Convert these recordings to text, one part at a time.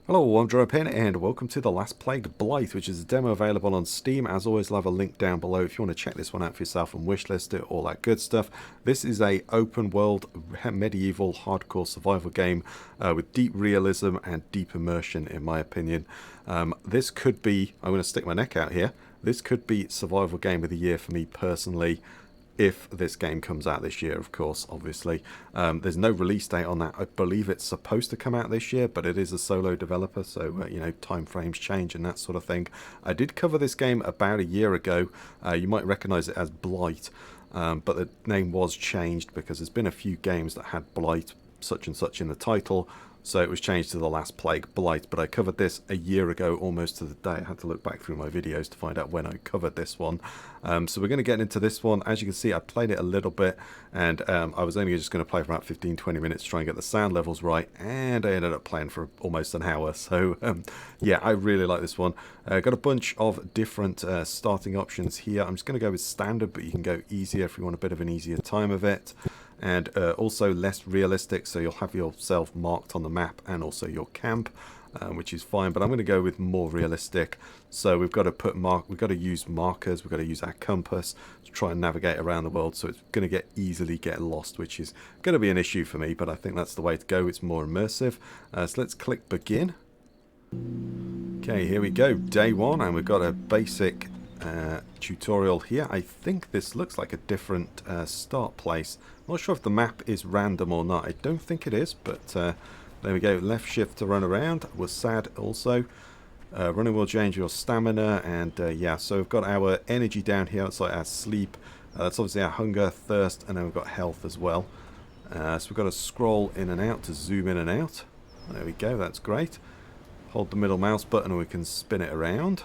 Hello, I'm Dropin and welcome to The Last Plague Blight, which is a demo available on Steam. As always, I'll have a link down below if you want to check this one out for yourself and wishlist it, all that good stuff. This is a open world medieval hardcore survival game with deep realism and deep immersion, in my opinion. This could be, I'm going to stick my neck out here, this could be survival game of the year for me personally. If this game comes out this year, of course, obviously. There's no release date on that. I believe it's supposed to come out this year, but it is a solo developer, so, you know, time frames change and that sort of thing. I did cover this game about a year ago. You might recognize it as Blight, but the name was changed because there's been a few games that had Blight, such and such in the title. So it was changed to The Last Plague Blight, but I covered this a year ago, almost to the day. I had to look back through my videos to find out when I covered this one. So we're going to get into this one. As you can see, I played it a little bit, and I was only just going to play for about 15-20 minutes to try and get the sound levels right, and I ended up playing for almost an hour. So yeah, I really like this one. Got a bunch of different starting options here. I'm just going to go with standard, but you can go easier if you want a bit of an easier time of it. And also less realistic, so you'll have yourself marked on the map and also your camp, which is fine, but I'm going to go with more realistic. So we've got to use markers, we've got to use our compass to try and navigate around the world, so it's going to easily get lost, which is going to be an issue for me, but I think that's the way to go. It's more immersive. So let's click begin. Okay, here we go, day one, and we've got a basic tutorial here. I think this looks like a different start place. I'm not sure if the map is random or not. I don't think it is, but there we go. Left shift to run around. Was sad also. Running will change your stamina, and yeah, so we've got our energy down here. It's like our sleep. That's obviously our hunger, thirst, and then we've got health as well. So we've got to scroll in and out to zoom in and out. There we go. That's great. Hold the middle mouse button and we can spin it around.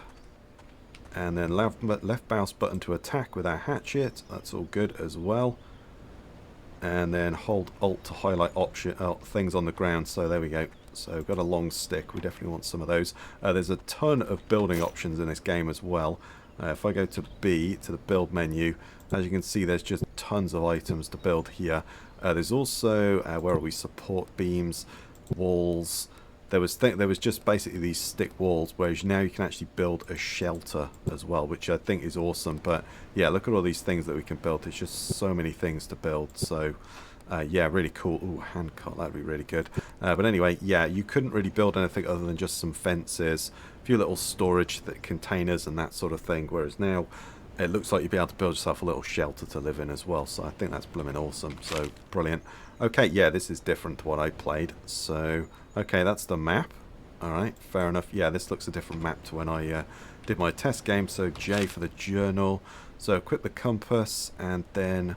And then left mouse button to attack with our hatchet. That's all good as well. And then hold Alt to highlight things on the ground. So there we go. So we've got a long stick. We definitely want some of those. There's a ton of building options in this game as well. If I go to B, to the build menu, as you can see, there's just tons of items to build here. There's also, where are we, support beams, walls. There was just basically these stick walls, whereas now you can actually build a shelter as well, which I think is awesome. But yeah, look at all these things that we can build. There's just so many things to build. So yeah, really cool. Ooh, hand cut, that'd be really good. But anyway, yeah, you couldn't really build anything other than just some fences, a few little storage containers and that sort of thing. Whereas now it looks like you'll be able to build yourself a little shelter to live in as well. So I think that's blooming awesome. So brilliant. Okay, yeah, this is different to what I played. So, okay, that's the map. Alright, fair enough. Yeah, this looks a different map to when I did my test game. So J for the journal. So equip the compass and then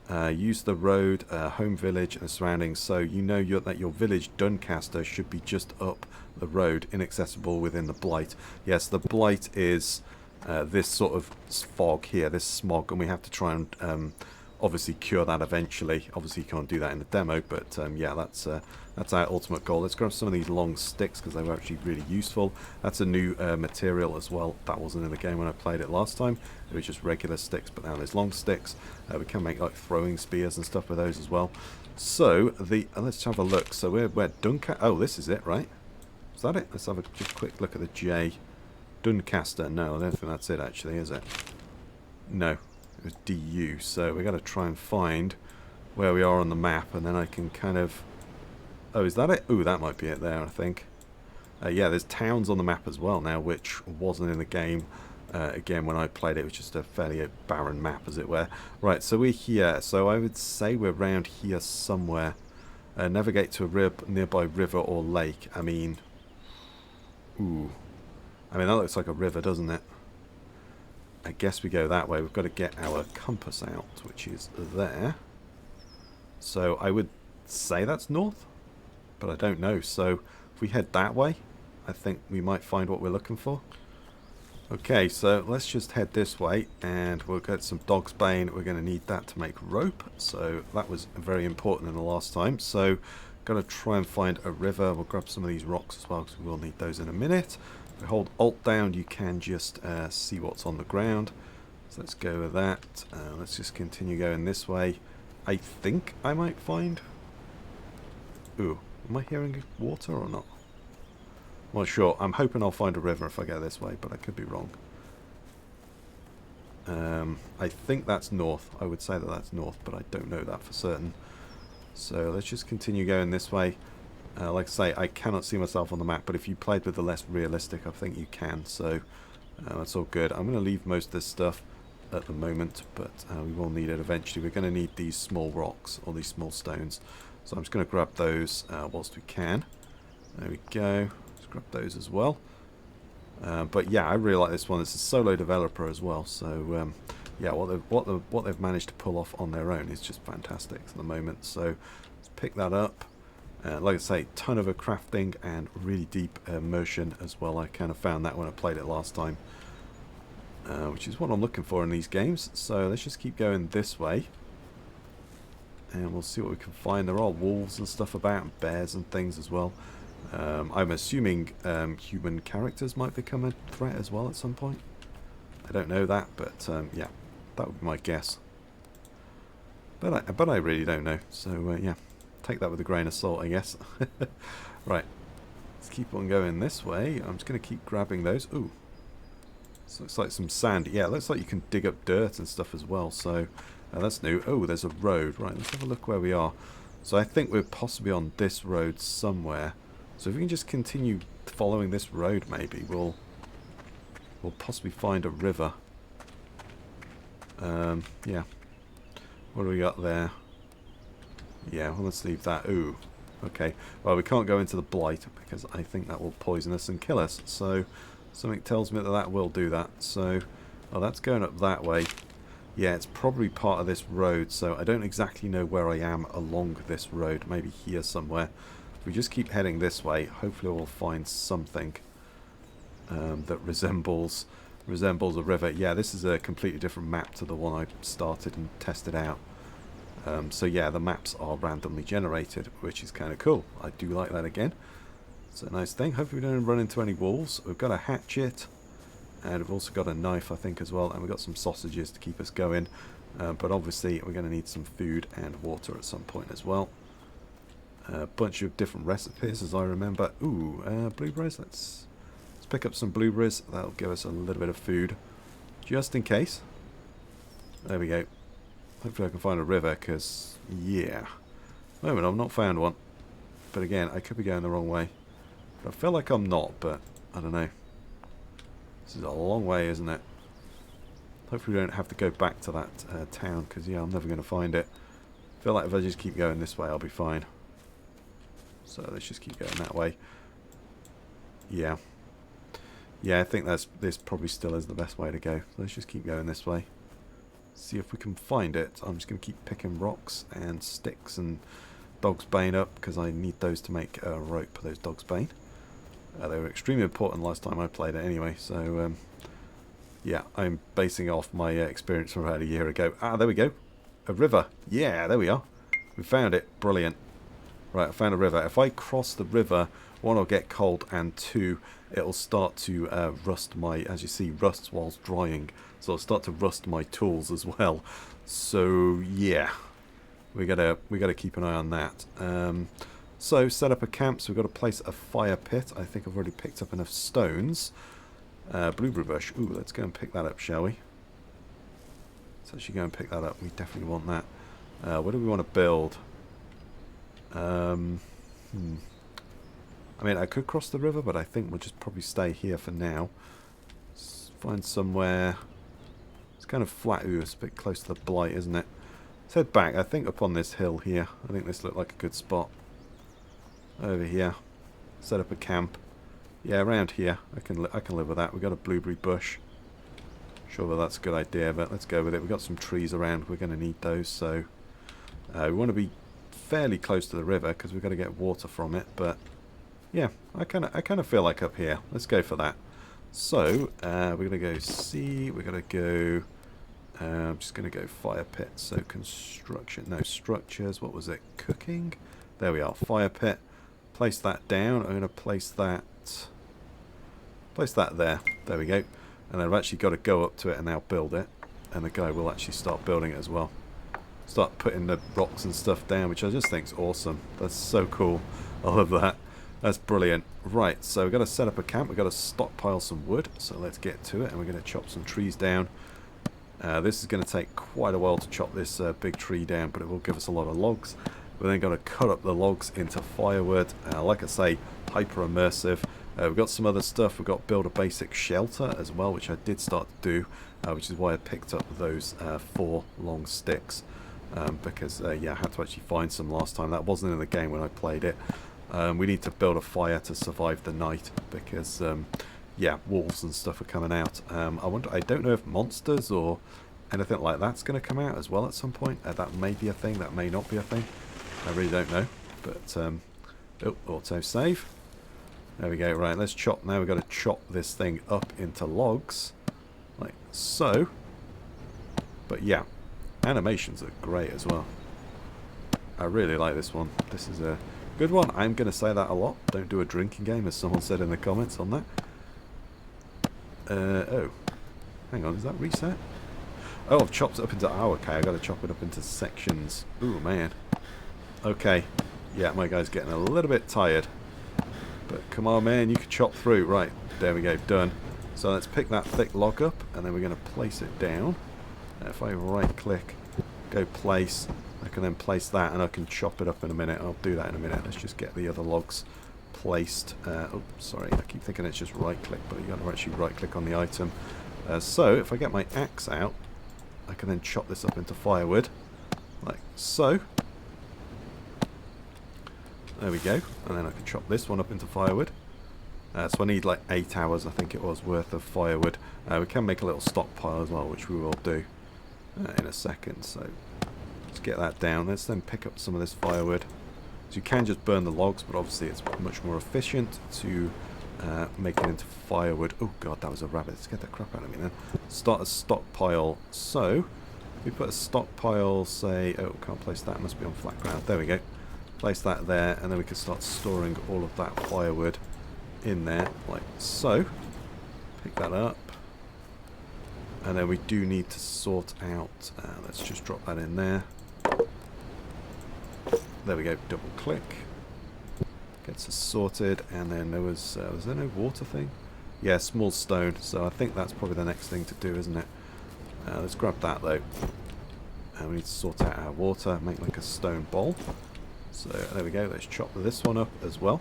use the road, home village and surroundings. So you know that your village, Doncaster, should be just up the road, inaccessible within the Blight. Yes, the Blight is this sort of fog here, this smog, and we have to try and obviously cure that eventually. Obviously you can't do that in the demo, but yeah, that's our ultimate goal. Let's grab some of these long sticks because they were actually really useful. That's a new material as well. That wasn't in the game when I played it last time. It was just regular sticks, but now there's long sticks. We can make like throwing spears and stuff with those as well. So let's have a look. So we're Doncaster. Oh, this is it, right? Is that it? Let's have a just quick look at the J. Doncaster. No, I don't think that's it actually, is it? No, it was DU. So we've got to try and find where we are on the map, and then I can kind of... Oh, is that it? Ooh, that might be it there, I think. Yeah, there's towns on the map as well now, which wasn't in the game. Again, when I played it was just a fairly barren map, as it were. Right, so we're here. So I would say we're around here somewhere. Navigate to a nearby river or lake. I mean... Ooh. I mean, that looks like a river, doesn't it? I guess we go that way. We've got to get our compass out, which is there. So I would say that's north, but I don't know. So if we head that way, I think we might find what we're looking for. Okay, so let's just head this way, and we'll get some dog's bane. We're going to need that to make rope, so that was very important in the last time. So got to try and find a river. We'll grab some of these rocks as well, because we will need those in a minute. If we hold Alt down, you can just see what's on the ground. So let's go with that. Let's just continue going this way. I think I might find... Ooh, am I hearing water or not? Well, sure. I'm hoping I'll find a river if I go this way, but I could be wrong. I think that's north. I would say that that's north, but I don't know that for certain. So let's just continue going this way. Like I say, I cannot see myself on the map, but if you played with the less realistic, I think you can. So that's all good. I'm going to leave most of this stuff at the moment, but we will need it eventually. We're going to need these small rocks, or these small stones. So I'm just going to grab those whilst we can. There we go. Let's grab those as well. But yeah, I really like this one. It's a solo developer as well, so yeah, what they've managed to pull off on their own is just fantastic at the moment. So let's pick that up. Like I say, ton of a crafting and really deep immersion as well. I kind of found that when I played it last time, which is what I'm looking for in these games. So let's just keep going this way, and we'll see what we can find. There are wolves and stuff about, and bears and things as well. I'm assuming human characters might become a threat as well at some point. I don't know that, but yeah, that would be my guess. But I really don't know. So yeah, take that with a grain of salt, I guess. Right, let's keep on going this way. I'm just going to keep grabbing those. Ooh, this looks like some sand. Yeah, it looks like you can dig up dirt and stuff as well. So that's new. Oh, there's a road. Right, let's have a look where we are. So I think we're possibly on this road somewhere. So if we can just continue following this road, maybe we'll possibly find a river. Yeah. What do we got there? Yeah, well, let's leave that. Ooh. Okay. Well, we can't go into the Blight because I think that will poison us and kill us. So something tells me that that will do that. So, oh, that's going up that way. Yeah, it's probably part of this road. So I don't exactly know where I am along this road. Maybe here somewhere. If we just keep heading this way, hopefully we'll find something that resembles a river. Yeah, this is a completely different map to the one I started and tested out. So yeah, the maps are randomly generated, which is kind of cool. I do like that again. It's a nice thing. Hopefully we don't run into any wolves. We've got a hatchet, and we've also got a knife, I think, as well, and we've got some sausages to keep us going. But obviously we're going to need some food and water at some point as well. A bunch of different recipes, as I remember. Ooh, blueberries. Let's pick up some blueberries. That'll give us a little bit of food, just in case. There we go. Hopefully I can find a river, because, yeah. At the moment I've not found one. But again, I could be going the wrong way. But I feel like I'm not, but I don't know. This is a long way, isn't it? Hopefully we don't have to go back to that town, because, yeah, I'm never going to find it. I feel like if I just keep going this way, I'll be fine. So let's just keep going that way. Yeah. Yeah, I think this probably still is the best way to go. So let's just keep going this way. See if we can find it. I'm just going to keep picking rocks and sticks and dog's bane up, because I need those to make a rope, those dog's bane. They were extremely important last time I played it anyway. So yeah, I'm basing off my experience from about a year ago. Ah, there we go. A river. Yeah, there we are. We found it. Brilliant. Right, I found a river. If I cross the river, one, I'll get cold, and two, it'll start to rust my, as you see, rusts whilst drying. So it'll start to rust my tools as well. So yeah, we gotta keep an eye on that. So set up a camp. So we've got to place a fire pit. I think I've already picked up enough stones. Blueberry bush. Ooh, let's go and pick that up, shall we? Let's actually go and pick that up. We definitely want that. What do we want to build? I mean, I could cross the river, but I think we'll just probably stay here for now. Let's find somewhere. It's kind of flat. Ooh, it's a bit close to the Blight, isn't it? Let's head back. I think up on this hill here. I think this looked like a good spot. Over here. Set up a camp. Yeah, around here. I can live with that. We've got a blueberry bush. Sure that that's a good idea, but let's go with it. We've got some trees around. We're going to need those, so we want to be fairly close to the river because we've got to get water from it. But yeah, I kind of feel like up here. Let's go for that. So we're gonna go C. We're gonna go. I'm just gonna go fire pit. So construction. No, structures. What was it? Cooking. There we are. Fire pit. Place that down. I'm gonna place that. Place that there. There we go. And I've actually got to go up to it and now build it. And the guy will actually start building it as well. start putting the rocks and stuff down, which I just think is awesome. That's so cool. I love that. That's brilliant. Right, so we've got to set up a camp. We've got to stockpile some wood, so let's get to it. And we're going to chop some trees down. This is going to take quite a while to chop this big tree down, but it will give us a lot of logs. We're then going to cut up the logs into firewood. Like I say, hyper immersive. We've got some other stuff. We've got build a basic shelter as well, which I did start to do, which is why I picked up those 4 long sticks. Because, yeah, I had to actually find some last time. That wasn't in the game when I played it. We need to build a fire to survive the night because, yeah, wolves and stuff are coming out. I don't know if monsters or anything like that's going to come out as well at some point. That may be a thing, that may not be a thing. I really don't know. But, oh, auto save. There we go. Right, let's chop. Now we've got to chop this thing up into logs. Like so. But yeah, animations are great as well. I really like this one. This is a good one. I'm going to say that a lot. Don't do a drinking game, as someone said in the comments on that. Oh. Hang on, is that reset? Oh, I've chopped it up into... Oh, okay, I've got to chop it up into sections. Ooh, man. Okay. Yeah, my guy's getting a little bit tired. But come on, man, you can chop through. Right, there we go, done. So let's pick that thick log up, and then we're going to place it down. If I right-click, go place, I can then place that, and I can chop it up in a minute. I'll do that in a minute. Let's just get the other logs placed. Oh, sorry, I keep thinking it's just right-click, but you got to actually right-click on the item. So if I get my axe out, I can then chop this up into firewood, like so. There we go, and then I can chop this one up into firewood. So I need like 8 hours, I think it was, worth of firewood. We can make a little stockpile as well, which we will do in a second. So let's get that down. Let's then pick up some of this firewood. So you can just burn the logs, but obviously it's much more efficient to make it into firewood. Oh god, that was a rabbit. Let's get the crap out of me then. Start a stockpile. So we put a stockpile, say, oh, can't place that, must be on flat ground. There we go. Place that there, and then we can start storing all of that firewood in there, like so. Pick that up. And then we do need to sort out, let's just drop that in there. There we go, double click. Gets us sorted, and then there was there no water thing? Yeah, small stone, so I think that's probably the next thing to do, isn't it? Let's grab that though. And we need to sort out our water, make like a stone bowl. So there we go, let's chop this one up as well.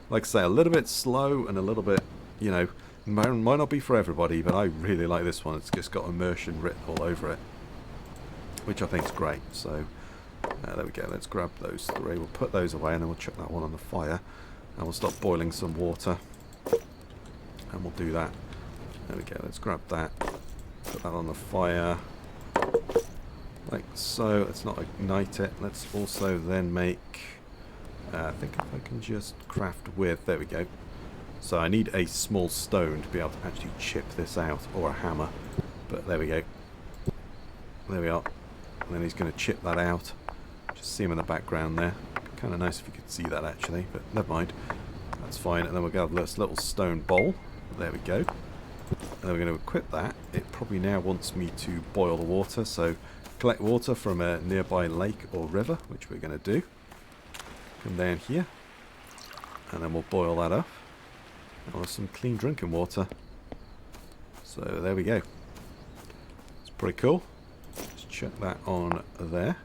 Like I say, a little bit slow and a little bit, you know, might not be for everybody, but I really like this one. It's just got immersion written all over it, which I think is great. So there we go, let's grab those 3. We'll put those away, and then we'll chuck that one on the fire. And we'll start boiling some water. And we'll do that. There we go, let's grab that. Put that on the fire. Like so. Let's not ignite it. Let's also then make... I think if I can just craft with... There we go. So I need a small stone to be able to actually chip this out, or a hammer. But there we go. There we are. And then he's going to chip that out. Just see him in the background there. Kind of nice if you could see that actually, but never mind. That's fine. And then we'll get this little stone bowl. There we go. And then we're going to equip that. It probably now wants me to boil the water, so collect water from a nearby lake or river, which we're going to do. Come down here, and then we'll boil that up. And we'll have some clean drinking water. So there we go. It's pretty cool. Just chuck that on there.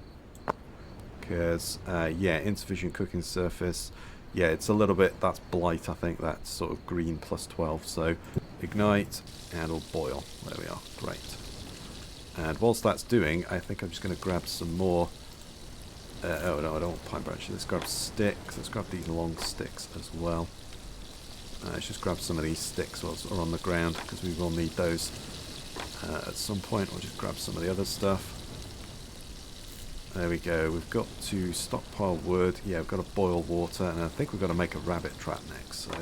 Because, yeah, insufficient cooking surface. Yeah, it's a little bit, that's Blight, I think. That's sort of green plus 12. So ignite, and we'll boil. There we are. Great. And whilst that's doing, I think I'm just going to grab some more. Oh no, I don't want pine branches. Let's grab sticks. Let's grab these long sticks as well. Let's just grab some of these sticks whilst are on the ground, because we will need those at some point. We'll just grab some of the other stuff. There we go. We've got to stockpile wood. Yeah, we've got to boil water, and I think we've got to make a rabbit trap next. So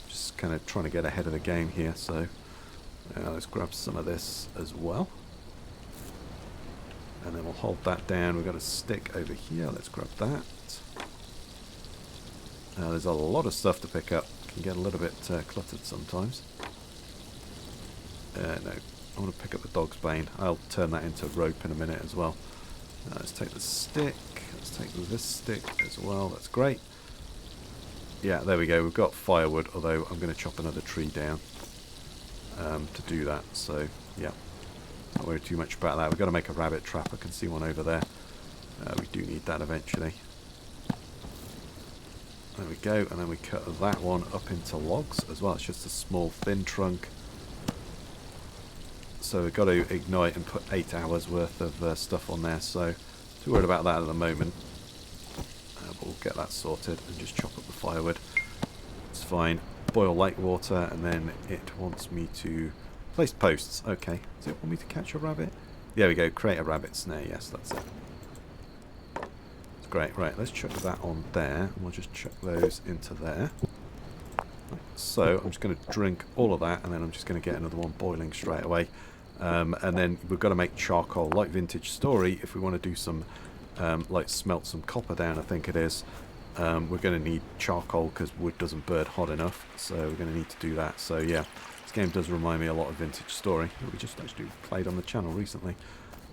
just kind of trying to get ahead of the game here. So let's grab some of this as well. And then we'll hold that down. We've got a stick over here. Let's grab that. There's a lot of stuff to pick up. Can get a little bit cluttered sometimes. No, I want to pick up the dog's bane. I'll turn that into rope in a minute as well. Let's take the stick. Let's take this stick as well. That's great. Yeah, there we go. We've got firewood, although I'm going to chop another tree down to do that. So, yeah, not worry too much about that. We've got to make a rabbit trap. I can see one over there. We do need that eventually. There we go. And then we cut that one up into logs as well. It's just a small, thin trunk. So we've got to ignite and put 8 hours worth of stuff on there. So, too worried about that at the moment. But we'll get that sorted and just chop up the firewood. It's fine. Boil light water, and then it wants me to place posts. Okay. Does it want me to catch a rabbit? There we go. Create a rabbit snare. Yes, that's it. That's great. Right, let's chuck that on there. And we'll just chuck those into there. Right, so I'm just going to drink all of that, and then I'm just going to get another one boiling straight away. And then we've got to make charcoal, like Vintage Story, if we want to do some, like smelt some copper down, I think it is. We're going to need charcoal because wood doesn't burn hot enough, so we're going to need to do that. So yeah, this game does remind me a lot of Vintage Story, that we just actually played on the channel recently.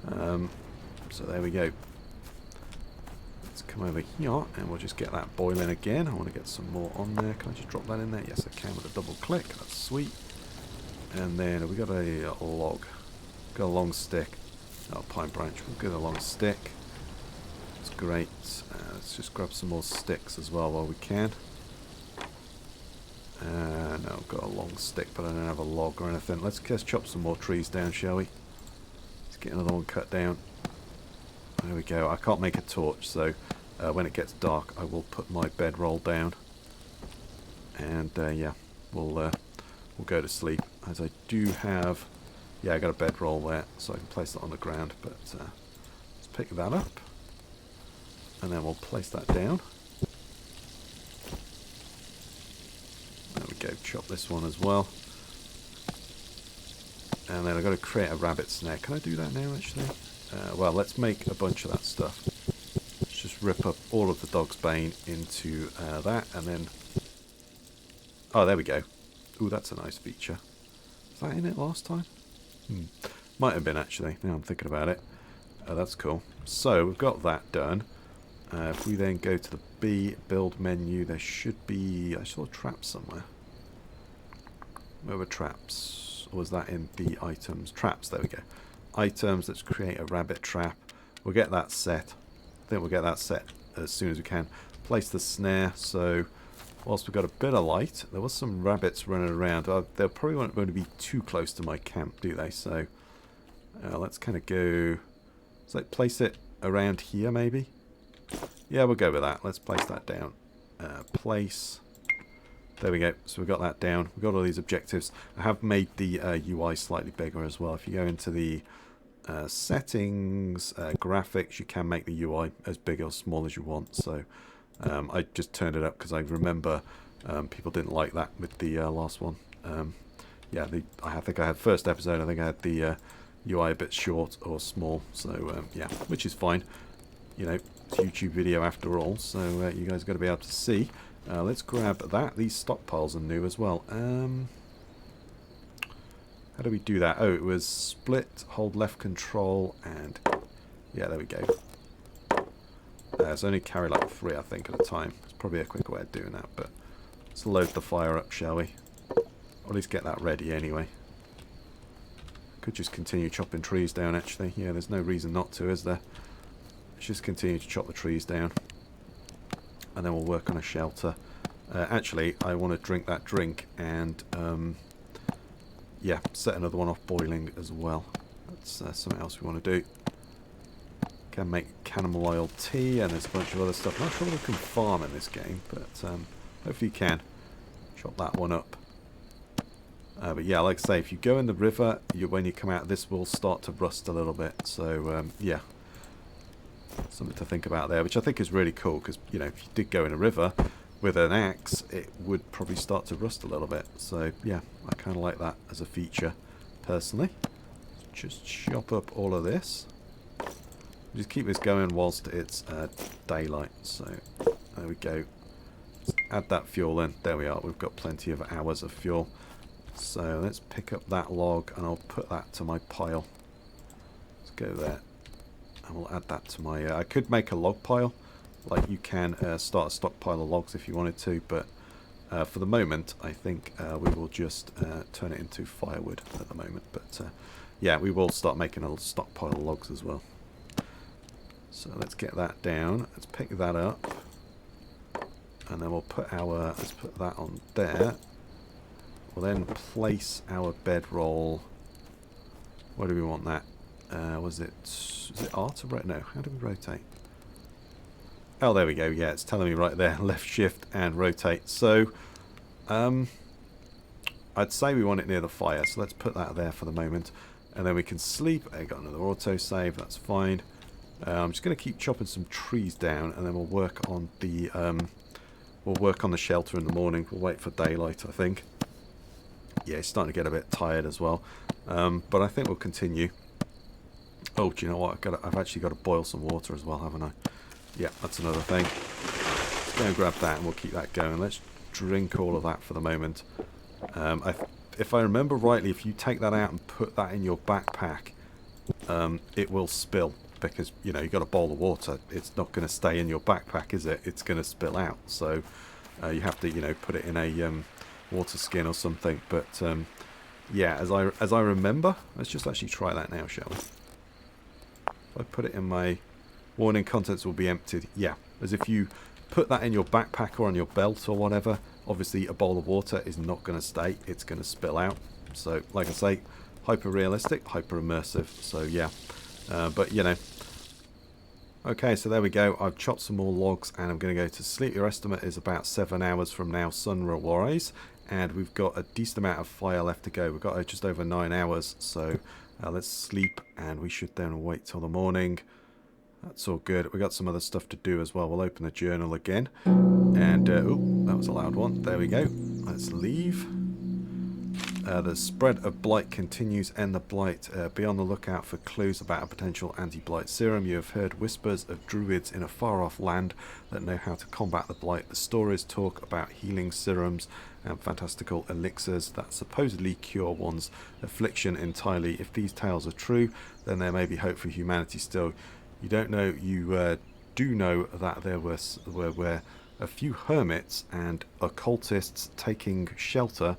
So there we go. Let's come over here and we'll just get that boiling again. I want to get some more on there. Can I just drop that in there? Yes, I can with a double click. That's sweet. And then we got a log. Got a long stick. Oh, pine branch. We'll get a long stick. That's great. Let's just grab some more sticks as well while we can. No, I've got a long stick, but I don't have a log or anything. Let's just chop some more trees down, shall we? Let's get another one cut down. There we go. I can't make a torch, so when it gets dark, I will put my bedroll down. And yeah, we'll go to sleep. As I do have, yeah, I got a bedroll there, so I can place that on the ground. But let's pick that up, and then we'll place that down. There we go. Chop this one as well, and then I've got to create a rabbit snare. Can I do that now? Actually, well, let's make a bunch of that stuff. Let's just rip up all of the dog's bane into that, and then oh, there we go. Ooh, that's a nice feature. Was that in it last time? Might have been, actually. Now I'm thinking about it. That's cool. So, we've got that done. If we then go to the B build menu, there should be... I saw traps somewhere. Where were traps? Or was that in the items? Traps, there we go. Items, let's create a rabbit trap. We'll get that set. I think we'll get that set as soon as we can. Place the snare, so... Whilst we've got a bit of light, there was some rabbits running around. They probably won't going to be too close to my camp, do they? So let's kind of go... So place it around here, maybe? Yeah, we'll go with that. Let's place that down. Place. There we go. So we've got that down. We've got all these objectives. I have made the UI slightly bigger as well. If you go into the settings, graphics, you can make the UI as big or small as you want. So... I just turned it up because I remember people didn't like that with the last one. Yeah, I think I had first episode. I think I had the UI a bit short or small. So yeah, which is fine. You know, it's a YouTube video after all. So you guys got to be able to see. Let's grab that. These stockpiles are new as well. How do we do that? Oh, it was split, hold left control, and yeah, there we go. It's only carry like 3, I think, at a time. It's probably a quicker way of doing that, but let's load the fire up, shall we? Or at least get that ready anyway. Could just continue chopping trees down, actually. Yeah, there's no reason not to, is there? Let's just continue to chop the trees down. And then we'll work on a shelter. Actually, I want to drink that drink and, yeah, set another one off boiling as well. That's something else we want to do. Can make cannibal oil tea, and there's a bunch of other stuff. Not sure we can farm in this game, but hopefully you can. Chop that one up. But yeah, like I say, if you go in the river, when you come out, this will start to rust a little bit. So yeah, something to think about there, which I think is really cool, because you know, if you did go in a river with an axe, it would probably start to rust a little bit. So yeah, I kind of like that as a feature, personally. Just chop up all of this. Just keep this going whilst it's daylight. So there we go. Let's add that fuel in. There we are. We've got plenty of hours of fuel. So let's pick up that log and I'll put that to my pile. Let's go there. And we'll add that to my... I could make a log pile. Like you can start a stockpile of logs if you wanted to, but for the moment I think we will just turn it into firewood at the moment. But yeah, we will start making a stockpile of logs as well. So let's get that down. Let's pick that up. And then we'll put our... let's put that on there. We'll then place our bedroll... where do we want that? Was it... is it R to rotate? No, how do we rotate? Oh, there we go. Yeah, it's telling me right there. Left shift and rotate. So, I'd say we want it near the fire. So let's put that there for the moment. And then we can sleep. I got another autosave. That's fine. I'm just going to keep chopping some trees down. And then we'll work on the... we'll work on the shelter in the morning. We'll wait for daylight, I think. Yeah, it's starting to get a bit tired as well. But I think we'll continue. Oh, do you know what? I've actually got to boil some water as well, haven't I? Yeah, that's another thing. Let's go and grab that and we'll keep that going. Let's drink all of that for the moment. If I remember rightly, if you take that out and put that in your backpack, it will spill. Because, you know, you've got a bowl of water. It's not going to stay in your backpack, is it? It's going to spill out. So you have to, you know, put it in a water skin or something. But, yeah, as I remember, let's just actually try that now, shall we? If I put it in my... warning, contents will be emptied. Yeah, as if you put that in your backpack or on your belt or whatever, obviously a bowl of water is not going to stay. It's going to spill out. So, like I say, hyper realistic, hyper immersive. So, yeah. But, you know. Okay, so there we go. I've chopped some more logs and I'm going to go to sleep. Your estimate is about 7 hours from now, sunrise. And we've got a decent amount of fire left to go. We've got just over 9 hours. So, let's sleep and we should then wait till the morning. That's all good. We've got some other stuff to do as well. We'll open the journal again. And, oh, that was a loud one. There we go. Let's leave. The spread of Blight continues. End the Blight. Be on the lookout for clues about a potential anti-Blight serum. You have heard whispers of druids in a far-off land that know how to combat the Blight. The stories talk about healing serums and fantastical elixirs that supposedly cure one's affliction entirely. If these tales are true, then there may be hope for humanity still. You don't know, you do know that there were a few hermits and occultists taking shelter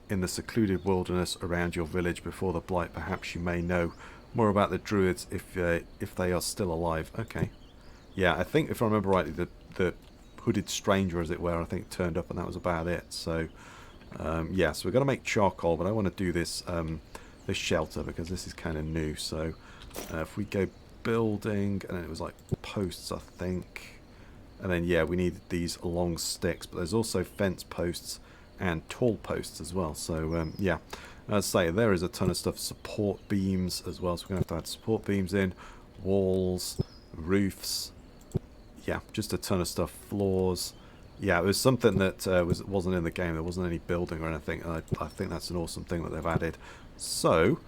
in the secluded wilderness around your village before the Blight. Perhaps you may know more about the druids if they are still alive. Okay. Yeah, I think if I remember rightly, the hooded stranger, as it were, I think turned up and that was about it. So, yeah, so we're going to make charcoal, but I want to do this, this shelter because this is kind of new. So, if we go... building, and then it was like posts, I think, and then yeah, we needed these long sticks, but there's also fence posts and tall posts as well. So yeah, as I say, there is a ton of stuff. Support beams as well, so we're gonna have to add support beams in, walls, roofs, yeah, just a ton of stuff. Floors, yeah, it was something that wasn't in the game. There wasn't any building or anything, and I think that's an awesome thing that they've added. So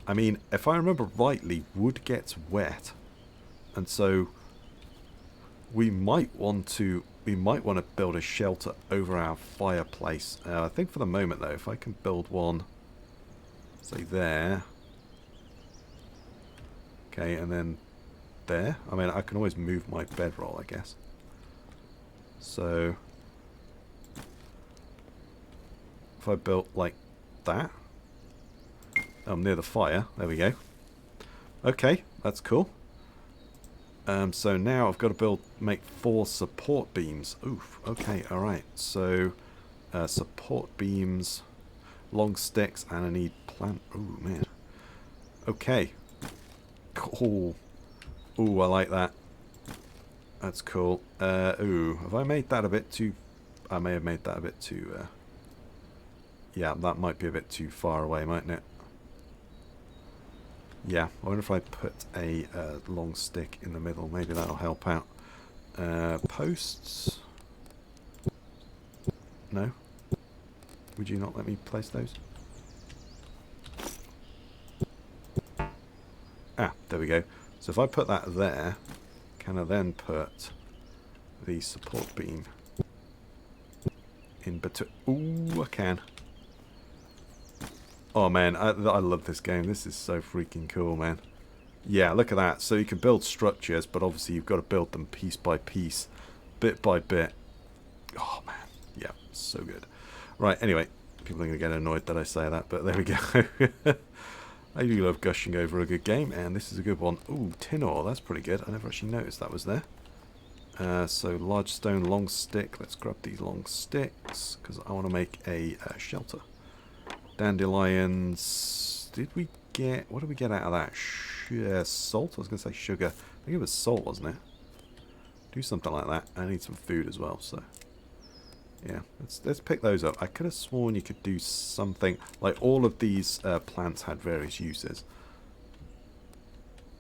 I mean, if I remember rightly, wood gets wet, and so we might want to build a shelter over our fireplace. I think for the moment though, if I can build one, say there, okay, and then there. I mean, I can always move my bedroll, I guess. So if I built like that. I'm near the fire. There we go. Okay, that's cool. So now I've got to make 4 support beams. Oof. Okay, alright. So, support beams, long sticks, and I need plant... Ooh, man. Okay. Cool. Ooh, I like that. That's cool. Ooh, have I made that a bit too... I may have made that a bit too... yeah, that might be a bit too far away, mightn't it? Yeah, I wonder if I put a long stick in the middle. Maybe that'll help out. Posts? No? Would you not let me place those? Ah, there we go. So if I put that there, can I then put the support beam in between? Ooh, I can. Oh man, I love this game. This is so freaking cool, man. Yeah, look at that. So you can build structures, but obviously you've got to build them piece by piece, bit by bit. Oh, man. Yeah, so good. Right, anyway, people are going to get annoyed that I say that, but there we go. I do love gushing over a good game, and this is a good one. Ooh, tin ore, that's pretty good. I never actually noticed that was there. So large stone, long stick. Let's grab these long sticks, because I want to make a shelter. Dandelions. Did we get... What did we get out of that? Salt? I was going to say sugar. I think it was salt, wasn't it? Do something like that. I need some food as well, so... Yeah, let's pick those up. I could have sworn you could do something... Like, all of these plants had various uses.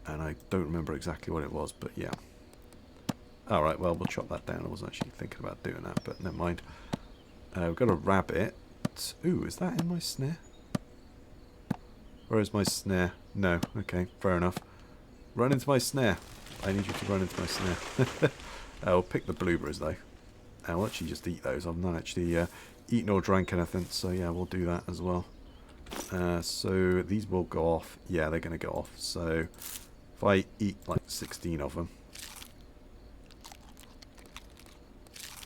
And I don't remember exactly what it was, but yeah. Alright, well, we'll chop that down. I wasn't actually thinking about doing that, but never mind. We've got a rabbit. Ooh, is that in my snare? Where is my snare? No. Okay, fair enough. Run into my snare. I need you to run into my snare. I'll pick the blueberries, though. I'll actually just eat those. I've not actually eaten or drank anything, so yeah, we'll do that as well. So these will go off. Yeah, they're going to go off. So if I eat like 16 of them,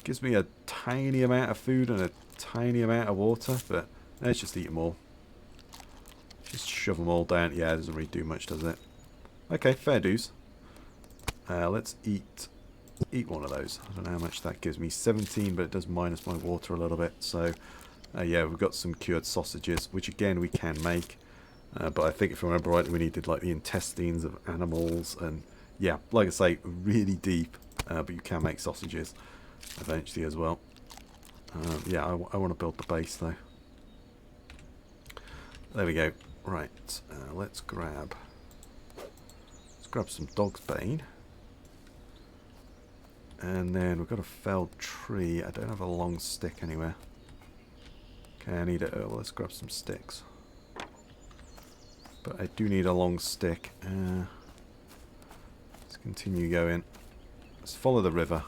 gives me a tiny amount of food and a tiny amount of water, but let's just eat them all. Just shove them all down. Yeah, it doesn't really do much, does it? Okay, fair dues. Let's eat one of those. I don't know how much that gives me. 17, but it does minus my water a little bit. So, yeah, we've got some cured sausages, which again we can make. But I think if I remember rightly, we needed like the intestines of animals. And yeah, like I say, really deep. But you can make sausages eventually as well. Yeah, I want to build the base though. There we go. Right, let's grab some dog's bane. And then we've got a felled tree. I don't have a long stick anywhere. Okay, I need it. Oh, let's grab some sticks. But I do need a long stick. Let's continue going. Let's follow the river.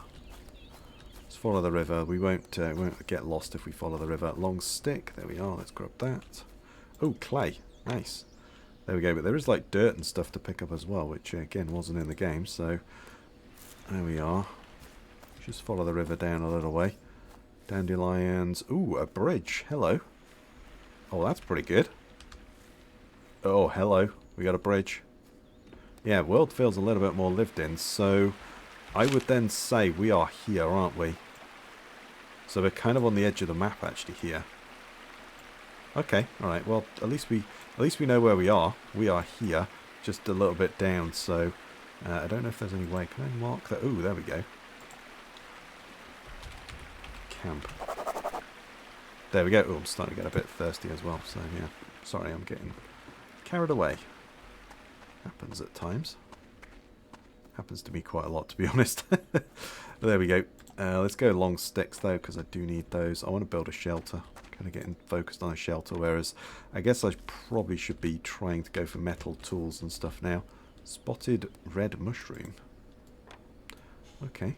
Let's follow the river. We won't get lost if we follow the river. Long stick. There we are. Let's grab that. Oh, clay. Nice. There we go. But there is like dirt and stuff to pick up as well, which again wasn't in the game. So there we are. Just follow the river down a little way. Dandelions. Ooh, a bridge. Hello. Oh, that's pretty good. Oh, hello. We got a bridge. Yeah, world feels a little bit more lived in. So I would then say we are here, aren't we? So we're kind of on the edge of the map actually here. Okay, alright, well at least we know where we are. We are here, just a little bit down, so I don't know if there's any way. Can I mark that? Ooh, there we go. Camp. There we go. Oh, I'm starting to get a bit thirsty as well, so yeah. Sorry, I'm getting carried away. Happens at times. Happens to me quite a lot, to be honest. There we go. Let's go long sticks though, because I do need those. I want to build a shelter. Kind of getting focused on a shelter, whereas I guess I probably should be trying to go for metal tools and stuff now. Spotted red mushroom. Okay.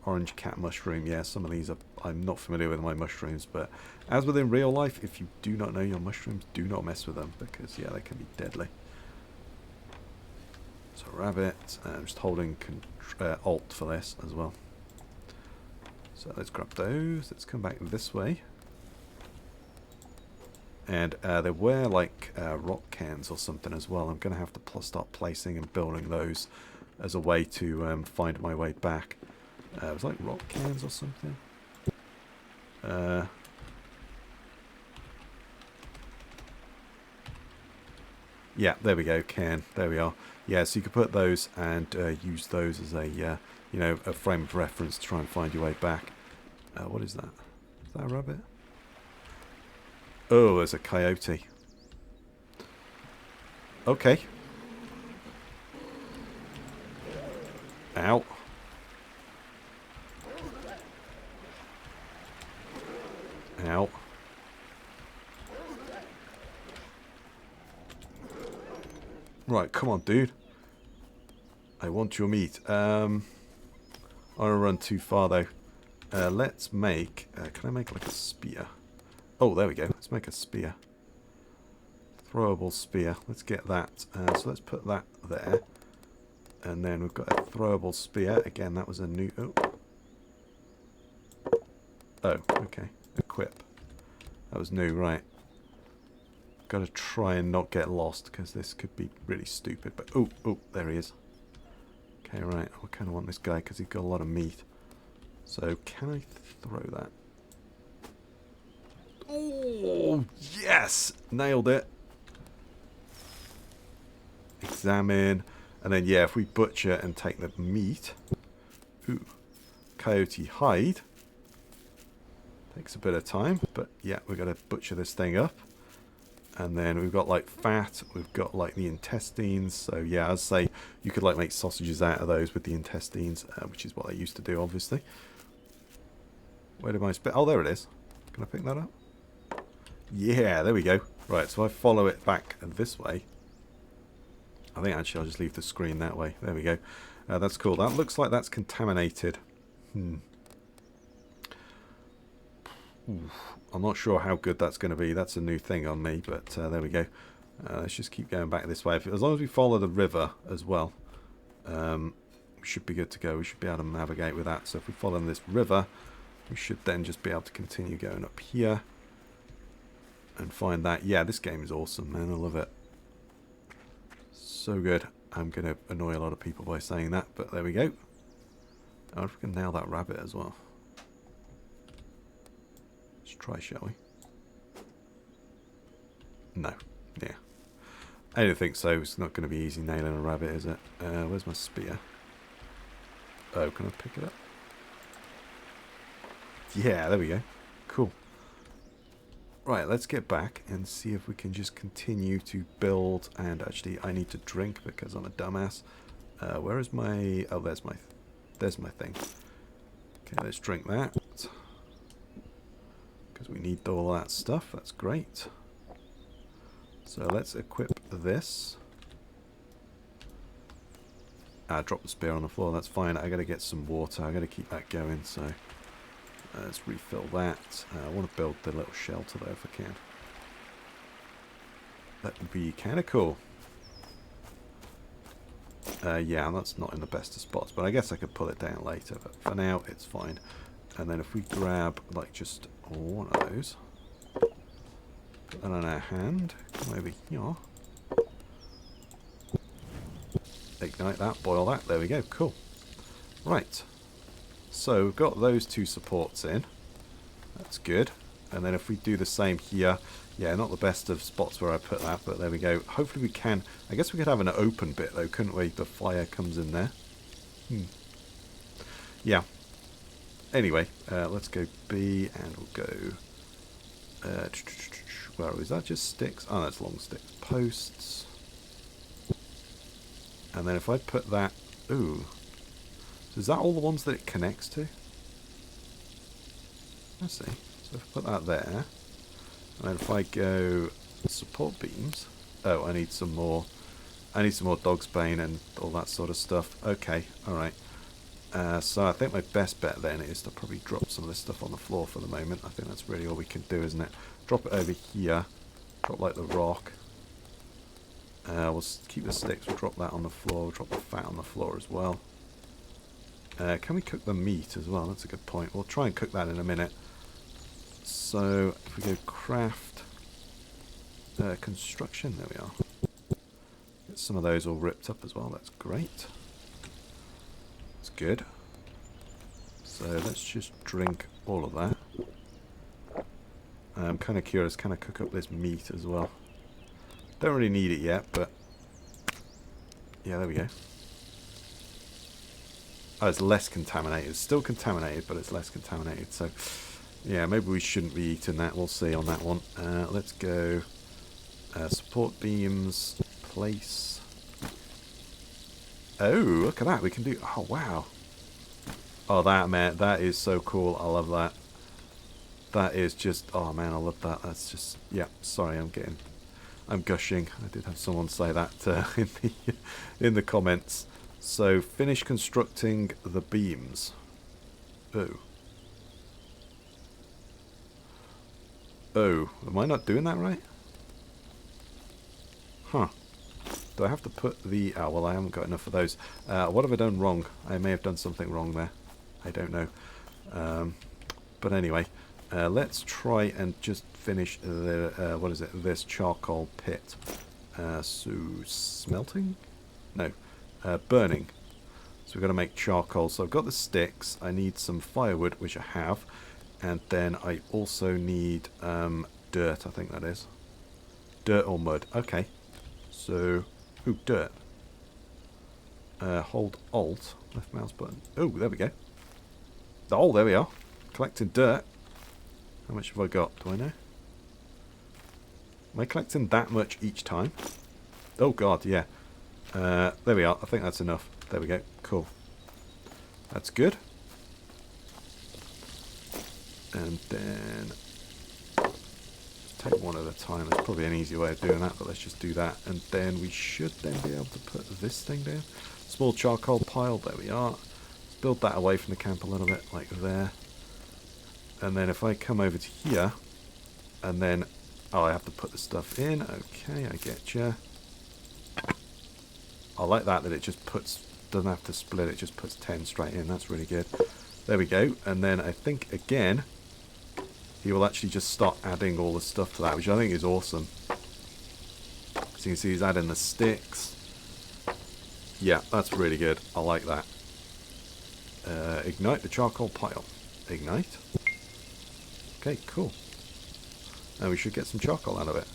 Orange cat mushroom. Yeah, some of these are... I'm not familiar with my mushrooms, but as within real life, if you do not know your mushrooms, do not mess with them, because yeah, they can be deadly. So rabbit. I'm just holding Alt for this as well. So let's grab those. Let's come back this way. And there were like rock cans or something as well. I'm going to have to start placing and building those as a way to find my way back. It was like rock cans or something. Yeah, there we go, can. There we are. Yeah, so you could put those and use those as a, you know, a frame of reference to try and find your way back. What is that? Is that a rabbit? Oh, there's a coyote. Okay. Ow. Ow. Right, come on, dude. I want your meat. I don't run too far, though. Let's make... can I make, like, a spear? Oh, there we go. Let's make a spear. throwable spear. Let's get that. So let's put that there. And then we've got a throwable spear. Again, that was a new... Oh, okay. Equip. That was new, right. Got to try and not get lost, because this could be really stupid. But oh, there he is. Okay, right. I kind of want this guy, because he's got a lot of meat. So, can I throw that? Oh, yes! Nailed it. Examine. And then, yeah, if we butcher and take the meat. Ooh. Coyote hide. Takes a bit of time, but yeah, we've got to butcher this thing up. And then we've got like fat, we've got like the intestines. So yeah, I'd say you could like make sausages out of those with the intestines, which is what I used to do, obviously. Where did my spit? Oh, there it is. Can I pick that up? Yeah, there we go. Right, so I follow it back this way. I think actually I'll just leave the screen that way. There we go. That's cool. That looks like that's contaminated. I'm not sure how good that's going to be. That's a new thing on me, but there we go. Let's just keep going back this way. As long as we follow the river as well, we should be good to go. We should be able to navigate with that. So if we follow this river, we should then just be able to continue going up here and find that. Yeah, this game is awesome, man. I love it. So good. I'm going to annoy a lot of people by saying that, but there we go. I wonder if we can nail that rabbit as well. Let's try, shall we? No. Yeah. I don't think so. It's not going to be easy nailing a rabbit, is it? Where's my spear? Oh, can I pick it up? Yeah, there we go. Cool. Right, let's get back and see if we can just continue to build. And actually, I need to drink because I'm a dumbass. Where is my... Oh, there's my thing. Okay, let's drink that. Because we need all that stuff. That's great. So let's equip this. Drop the spear on the floor. That's fine. I got to get some water. I got to keep that going. So let's refill that. I want to build the little shelter there if I can. That would be kind of cool. Yeah, that's not in the best of spots, but I guess I could pull it down later. But for now, it's fine. And then if we grab like just one of those, put that on our hand, come over here, ignite that, boil that. There we go. Cool. Right. So we've got those two supports in. That's good. And then if we do the same here, yeah, not the best of spots where I put that, but there we go. Hopefully we can. I guess we could have an open bit though, couldn't we? The fire comes in there. Yeah. Anyway, let's go B and we'll go... where is that? Just sticks? Oh, that's long sticks. Posts. And then if I put that... Ooh. So is that all the ones that it connects to? Let's see. So if I put that there... And then if I go support beams... Oh, I need some more... I need some more dog's bane and all that sort of stuff. Okay, alright. So I think my best bet then is to probably drop some of this stuff on the floor for the moment. I think that's really all we can do, isn't it? Drop it over here. Drop like the rock. We'll keep the sticks. We'll drop that on the floor. We'll drop the fat on the floor as well. Can we cook the meat as well? That's a good point. We'll try and cook that in a minute. So if we go craft construction, there we are. Get some of those all ripped up as well. That's great. That's good. So let's just drink all of that. I'm kind of curious, can I cook up this meat as well? Don't really need it yet, but yeah, there we go. Oh, it's less contaminated. It's still contaminated, but it's less contaminated. So yeah, maybe we shouldn't be eating that. We'll see on that one. Let's go support beams, place. Oh, look at that. We can do... Oh, wow. Oh, that, man. That is so cool. I love that. That is just... Oh, man, I love that. That's just... Yeah, sorry, I'm gushing. I did have someone say that in the comments. So, finish constructing the beams. Oh. Oh, am I not doing that right? Huh. Do I have to put the... Oh, well, I haven't got enough of those. What have I done wrong? I may have done something wrong there. I don't know. But anyway, let's try and just finish the... what is it? This charcoal pit. So, smelting? No. Burning. So we've got to make charcoal. So I've got the sticks. I need some firewood, which I have. And then I also need dirt, I think that is. Dirt or mud. Okay. So, ooh, dirt. Hold Alt, left mouse button. Oh, there we go. Oh, there we are. Collecting dirt. How much have I got? Do I know? Am I collecting that much each time? Oh, God, yeah. There we are. I think that's enough. There we go. Cool. That's good. And then take one at a time. That's probably an easier way of doing that, but let's just do that. And then we should then be able to put this thing down. Small charcoal pile. There we are. Let's build that away from the camp a little bit, like there. And then if I come over to here, and then... Oh, I have to put the stuff in. Okay, I get you. I like that it just puts... Doesn't have to split, it just puts 10 straight in. That's really good. There we go. And then I think, again, he will actually just start adding all the stuff to that, which I think is awesome. So you can see he's adding the sticks. Yeah, that's really good. I like that. Ignite the charcoal pile. Ignite. Okay, cool. Now we should get some charcoal out of it.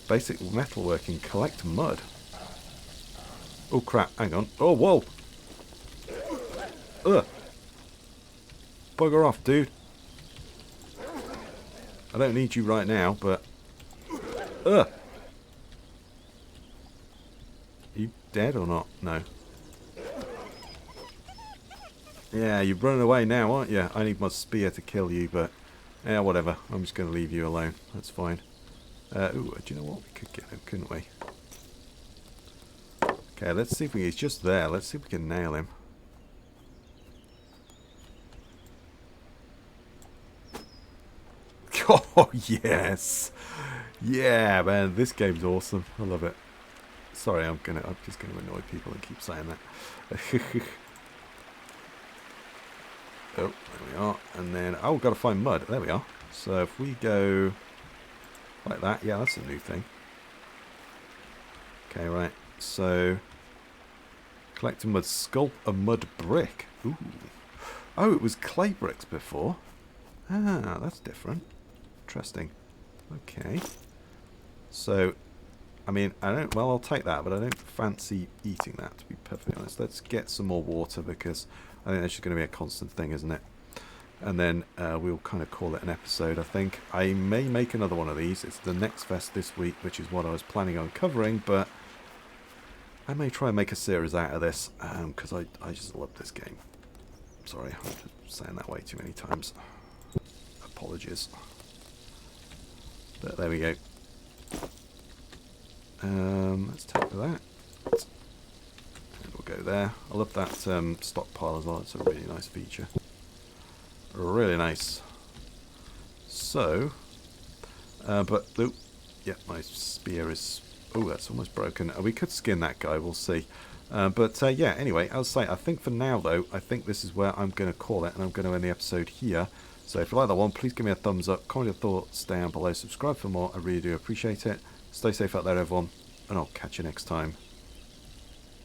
Basic metalworking. Collect mud. Oh crap, hang on. Oh, whoa! Ugh! Bugger off, dude. I don't need you right now, but... Ugh! Are you dead or not? No. Yeah, you're running away now, aren't you? I need my spear to kill you, but... Yeah, whatever. I'm just going to leave you alone. That's fine. Ooh, do you know what? We could get him, couldn't we? Okay, let's see if he's just there. Let's see if we can nail him. Oh, yes! Yeah, man, this game's awesome. I love it. Sorry, I'm just gonna annoy people and keep saying that. Oh, there we are. And then, oh, we've got to find mud. There we are. So if we go like that, yeah, that's a new thing. Okay, right. So, collecting mud, sculpt a mud brick. Ooh. Oh, it was clay bricks before. Ah, that's different. Interesting. Okay. So, I mean, well, I'll take that, but I don't fancy eating that, to be perfectly honest. Let's get some more water, because I think that's just going to be a constant thing, isn't it? And then we'll kind of call it an episode, I think. I may make another one of these. It's the next fest this week, which is what I was planning on covering, but I may try and make a series out of this, because I just love this game. Sorry, I'm just saying that way too many times. Apologies. But there we go. Let's take that. And we'll go there. I love that stockpile as well. It's a really nice feature. Really nice. So, but, oop, yeah, my spear is... Oh, that's almost broken. We could skin that guy, we'll see. But yeah, anyway, I'll say, I think for now, though, I think this is where I'm going to call it, and I'm going to end the episode here. So if you like that one, please give me a thumbs up, comment your thoughts down below, subscribe for more, I really do appreciate it. Stay safe out there, everyone, and I'll catch you next time.